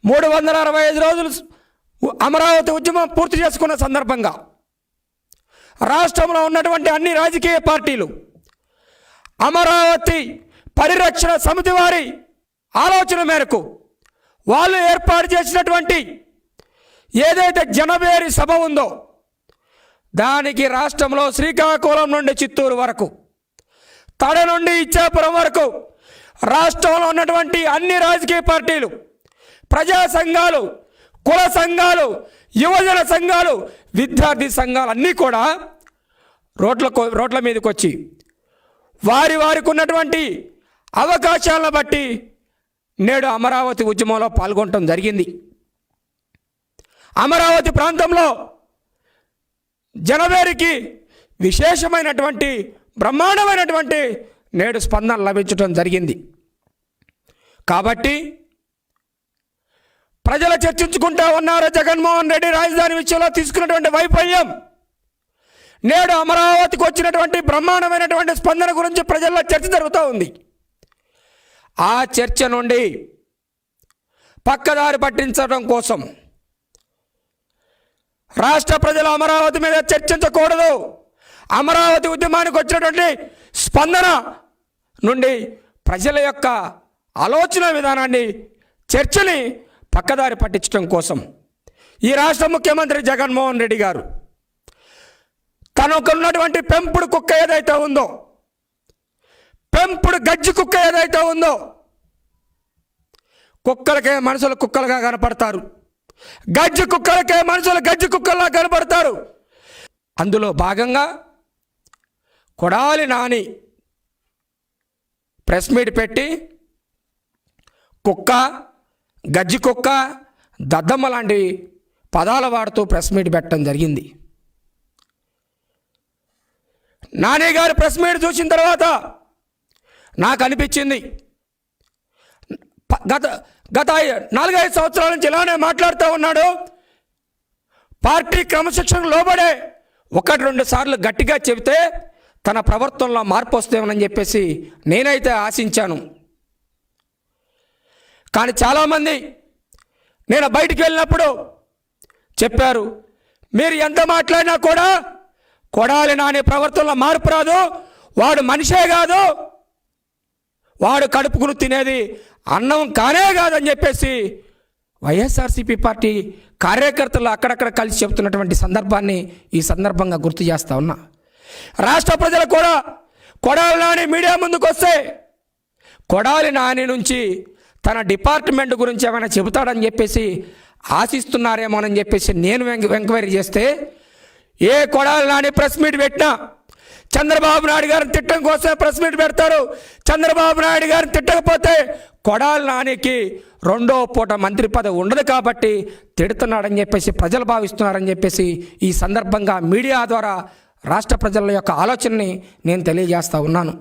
365 రోజులు అమరావతి ఉద్యమం పూర్తి చేసుకున్న సందర్భంగా రాష్ట్రంలో ఉన్నటువంటి అన్ని రాజకీయ పార్టీలు అమరావతి పరిరక్షణ సమితి వారి ఆలోచన మేరకు వాళ్ళు ఏర్పాటు చేసినటువంటి ఏదైతే జనబేరి సభ ఉందో దానికి రాష్ట్రంలో శ్రీకాకుళం నుండి చిత్తూరు వరకు, తడ నుండి ఇచ్చాపురం వరకు రాష్ట్రంలో ఉన్నటువంటి అన్ని రాజకీయ పార్టీలు, ప్రజా సంఘాలు, కుల సంఘాలు, యువజన సంఘాలు, విద్యార్థి సంఘాలు అన్నీ కూడా రోడ్ల మీదకి వచ్చి వారికి ఉన్నటువంటి అవకాశాలను బట్టి నేడు అమరావతి ఉద్యమంలో పాల్గొనడం జరిగింది. అమరావతి ప్రాంతంలో జనవేరికి విశేషమైనటువంటి బ్రహ్మాండమైనటువంటి నేడు స్పందన లభించడం జరిగింది. కాబట్టి ప్రజలు చర్చించుకుంటా ఉన్నారు జగన్మోహన్ రెడ్డి రాజధాని విషయంలో తీసుకున్నటువంటి వైఫల్యం, నేడు అమరావతికి వచ్చినటువంటి బ్రహ్మాండమైనటువంటి స్పందన గురించి ప్రజల్లో చర్చ జరుగుతూ ఉంది. ఆ చర్చ నుండి పక్కదారి పట్టించడం కోసం రాష్ట్ర ప్రజలు అమరావతి మీద చర్చించకూడదు, అమరావతి ఉద్యమానికి వచ్చినటువంటి స్పందన నుండి ప్రజల యొక్క ఆలోచన విధానాన్ని, చర్చని పక్కదారి పట్టించడం కోసం ఈ రాష్ట్ర ముఖ్యమంత్రి జగన్మోహన్ రెడ్డి గారు తనకున్నటువంటి పెంపుడు కుక్క ఏదైతే ఉందో, పెంపుడు గజ్జి కుక్క ఏదైతే ఉందో, కుక్కలకే మనుషులు కుక్కలుగా కనపడతారు, గజ్జి కుక్కలకే మనుషులు గజ్జి కుక్కల్లా కనపడతారు. అందులో భాగంగా కొడాలి నాని ప్రెస్ మీట్ పెట్టి కుక్క, గజ్జి కుక్క, దద్దమ్మ లాంటి పదాలు వాడుతూ ప్రెస్ మీట్ పెట్టడం జరిగింది. నాని గారు ప్రెస్ మీట్ చూసిన తర్వాత నాకు అనిపించింది, గత 4-5 సంవత్సరాల నుంచి ఇలానే మాట్లాడుతూ ఉన్నాడు, పార్టీ క్రమశిక్షణకు లోబడే 1-2 సార్లు గట్టిగా చెబితే తన ప్రవర్తనలో మార్పు వస్తేమని చెప్పేసి నేనైతే ఆశించాను. కానీ చాలామంది నేను బయటికి వెళ్ళినప్పుడు చెప్పారు, మీరు ఎంత మాట్లాడినా కూడా కొడాలి నాని ప్రవర్తనలో మార్పు రాదు, వాడు మనిషే కాదు, వాడు కడుపుకుని తినేది అన్నం కానే కాదని చెప్పేసి వైఎస్ఆర్సీపీ పార్టీ కార్యకర్తలు అక్కడక్కడ కలిసి చెబుతున్నటువంటి సందర్భాన్ని ఈ సందర్భంగా గుర్తు చేస్తా ఉన్నా. రాష్ట్ర ప్రజలు కూడా కొడాలి నాని మీడియా ముందుకు వస్తే కొడాలి నాని నుంచి తన డిపార్ట్మెంట్ గురించి ఏమైనా చెబుతాడని చెప్పేసి ఆశిస్తున్నారేమోనని చెప్పేసి నేను ఎంక్వైరీ చేస్తే ఏ కొడాలి నాని ప్రెస్ మీట్ పెట్టినా చంద్రబాబు నాయుడు గారిని తిట్టడం కోసమే ప్రెస్ మీట్ పెడతారు. చంద్రబాబు నాయుడు గారిని తిట్టకపోతే కొడాలి నానికి 2వ పూట మంత్రి పదవి ఉండదు కాబట్టి తిడుతున్నాడని చెప్పేసి ప్రజలు భావిస్తున్నారని చెప్పేసి ఈ సందర్భంగా మీడియా ద్వారా రాష్ట్ర ప్రజల యొక్క ఆలోచనని నేను తెలియజేస్తా ఉన్నాను.